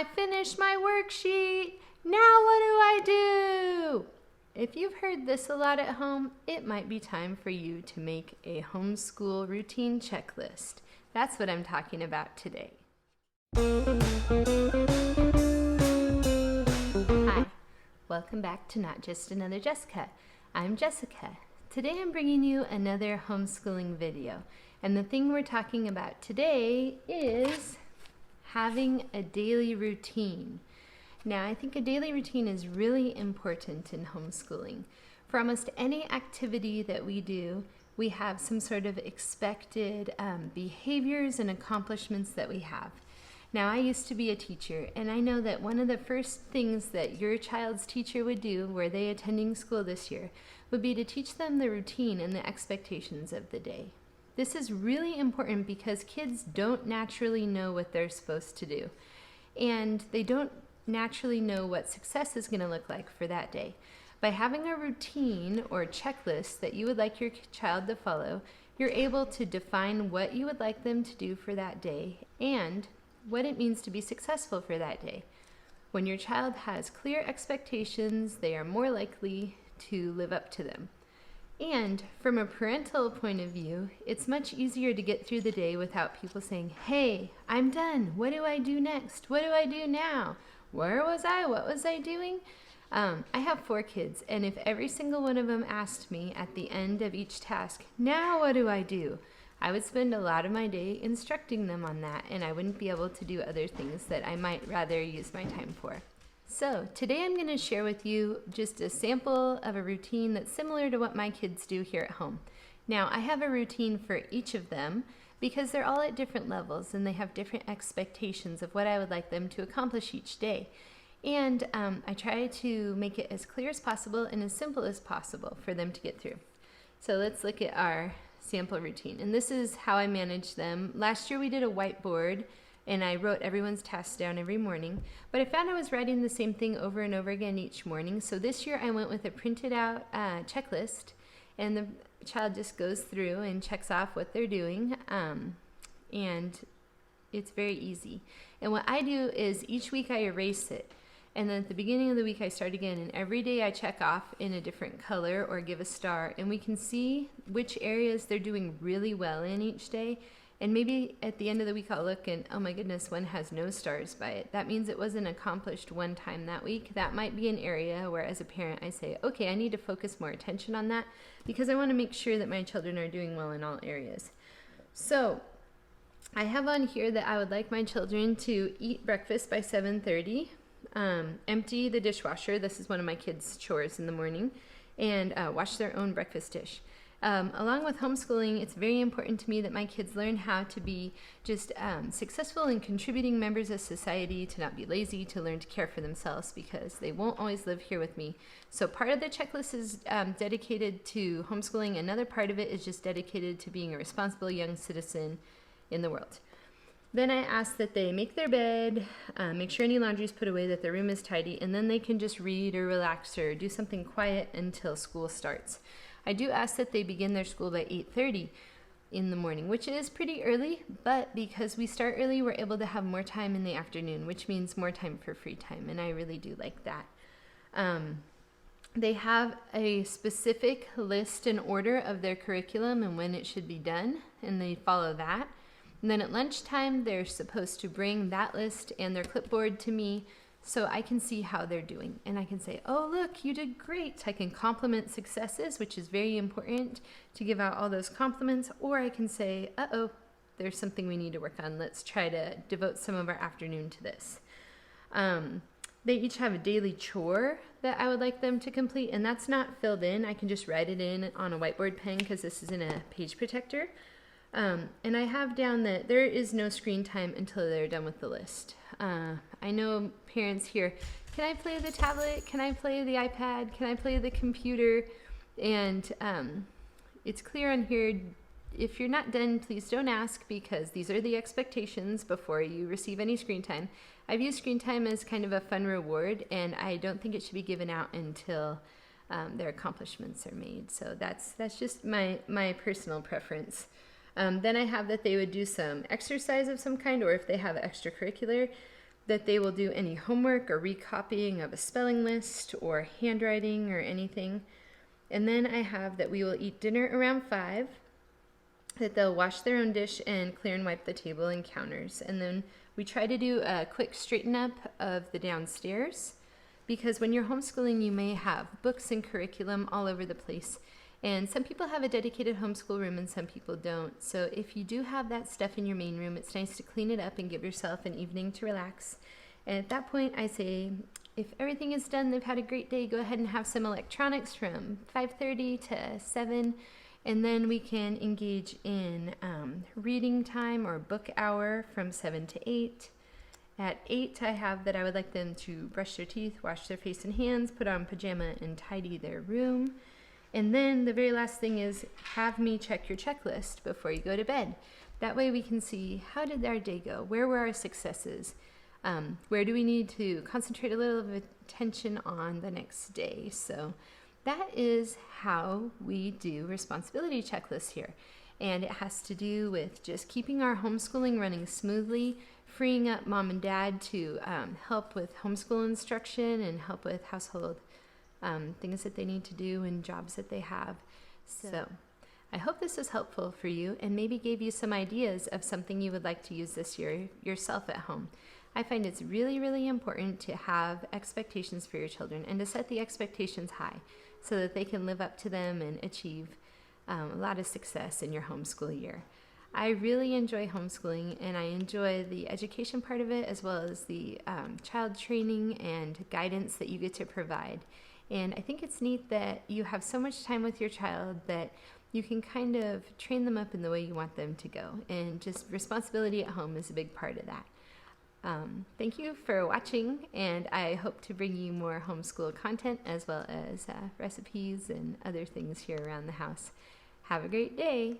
I finished my worksheet. Now what do I do? If you've heard this a lot at home, it might be time for you to make a homeschool routine checklist. That's what I'm talking about today. Hi, welcome back to Not Just Another Jessica. I'm Jessica. Today I'm bringing you another homeschooling video, and the thing we're talking about today is having a daily routine. Now, I think a daily routine is really important in homeschooling. For almost any activity that we do, we have some sort of expected behaviors and accomplishments that we have. Now, I used to be a teacher, and I know that one of the first things that your child's teacher would do, were they attending school this year, would be to teach them the routine and the expectations of the day. This is really important because kids don't naturally know what they're supposed to do, and they don't naturally know what success is going to look like for that day. By having a routine or checklist that you would like your child to follow, you're able to define what you would like them to do for that day and what it means to be successful for that day. When your child has clear expectations, they are more likely to live up to them. And from a parental point of view, it's much easier to get through the day without people saying, "Hey, I'm done. What do I do next? What do I do now? Where was I? What was I doing?" I have 4 kids, and if every single one of them asked me at the end of each task, "Now what do I do?" I would spend a lot of my day instructing them on that, and I wouldn't be able to do other things that I might rather use my time for. So today I'm going to share with you just a sample of a routine that's similar to what my kids do here at home. Now, I have a routine for each of them because they're all at different levels and they have different expectations of what I would like them to accomplish each day. And I try to make it as clear as possible and as simple as possible for them to get through. So let's look at our sample routine. And this is how I manage them. Last year we did a whiteboard and I wrote everyone's tasks down every morning, but I found I was writing the same thing over and over again each morning. So this year I went with a printed out checklist, and the child just goes through and checks off what they're doing, and it's very easy. And what I do is each week I erase it, and then at the beginning of the week I start again, and every day I check off in a different color or give a star, and we can see which areas they're doing really well in each day. And maybe at the end of the week I'll look and, oh my goodness, one has no stars by it. That means it wasn't accomplished one time that week. That might be an area where as a parent I say, okay, I need to focus more attention on that because I want to make sure that my children are doing well in all areas. So I have on here that I would like my children to eat breakfast by 7:30, empty the dishwasher. This is one of my kids' chores in the morning, and wash their own breakfast dish. Along with homeschooling, it's very important to me that my kids learn how to be just successful and contributing members of society, to not be lazy, to learn to care for themselves because they won't always live here with me. So part of the checklist is dedicated to homeschooling. Another part of it is just dedicated to being a responsible young citizen in the world. Then I ask that they make their bed, make sure any laundry is put away, that their room is tidy, and then they can just read or relax or do something quiet until school starts. I do ask that they begin their school by 8:30 in the morning, which is pretty early, but because we start early, we're able to have more time in the afternoon, which means more time for free time, and I really do like that. They have a specific list and order of their curriculum and when it should be done, and they follow that. And then at lunchtime, they're supposed to bring that list and their clipboard to me so I can see how they're doing. And I can say, oh, look, you did great. I can compliment successes, which is very important to give out all those compliments. Or I can say, uh-oh, there's something we need to work on. Let's try to devote some of our afternoon to this. They each have a daily chore that I would like them to complete, and that's not filled in. I can just write it in on a whiteboard pen because this is in a page protector. And I have down that there is no screen time until they're done with the list. I know parents here, can I play the tablet? Can I play the iPad? Can I play the computer? And it's clear on here, if you're not done, please don't ask because these are the expectations before you receive any screen time. I've used screen time as kind of a fun reward, and I don't think it should be given out until their accomplishments are made. So that's just my personal preference. Then I have that they would do some exercise of some kind, or if they have extracurricular, that they will do any homework or recopying of a spelling list or handwriting or anything. And then I have that we will eat dinner around 5, that they'll wash their own dish and clear and wipe the table and counters. And then we try to do a quick straighten up of the downstairs, because when you're homeschooling, you may have books and curriculum all over the place. And some people have a dedicated homeschool room and some people don't. So if you do have that stuff in your main room, it's nice to clean it up and give yourself an evening to relax. And at that point, I say, if everything is done, they've had a great day, go ahead and have some electronics from 5:30 to 7. And then we can engage in reading time or book hour from 7 to 8. At 8, I have that I would like them to brush their teeth, wash their face and hands, put on pajama, and tidy their room. And then the very last thing is have me check your checklist before you go to bed. That way we can see, how did our day go? Where were our successes? Where do we need to concentrate a little bit of attention on the next day? So that is how we do responsibility checklists here. And it has to do with just keeping our homeschooling running smoothly, freeing up mom and dad to help with homeschool instruction and help with household things that they need to do and jobs that they have. So I hope this was helpful for you and maybe gave you some ideas of something you would like to use this year yourself at home. I find it's really, really important to have expectations for your children and to set the expectations high so that they can live up to them and achieve a lot of success in your homeschool year. I really enjoy homeschooling, and I enjoy the education part of it as well as the child training and guidance that you get to provide. And I think it's neat that you have so much time with your child that you can kind of train them up in the way you want them to go. And just responsibility at home is a big part of that. Thank you for watching, and I hope to bring you more homeschool content as well as recipes and other things here around the house. Have a great day.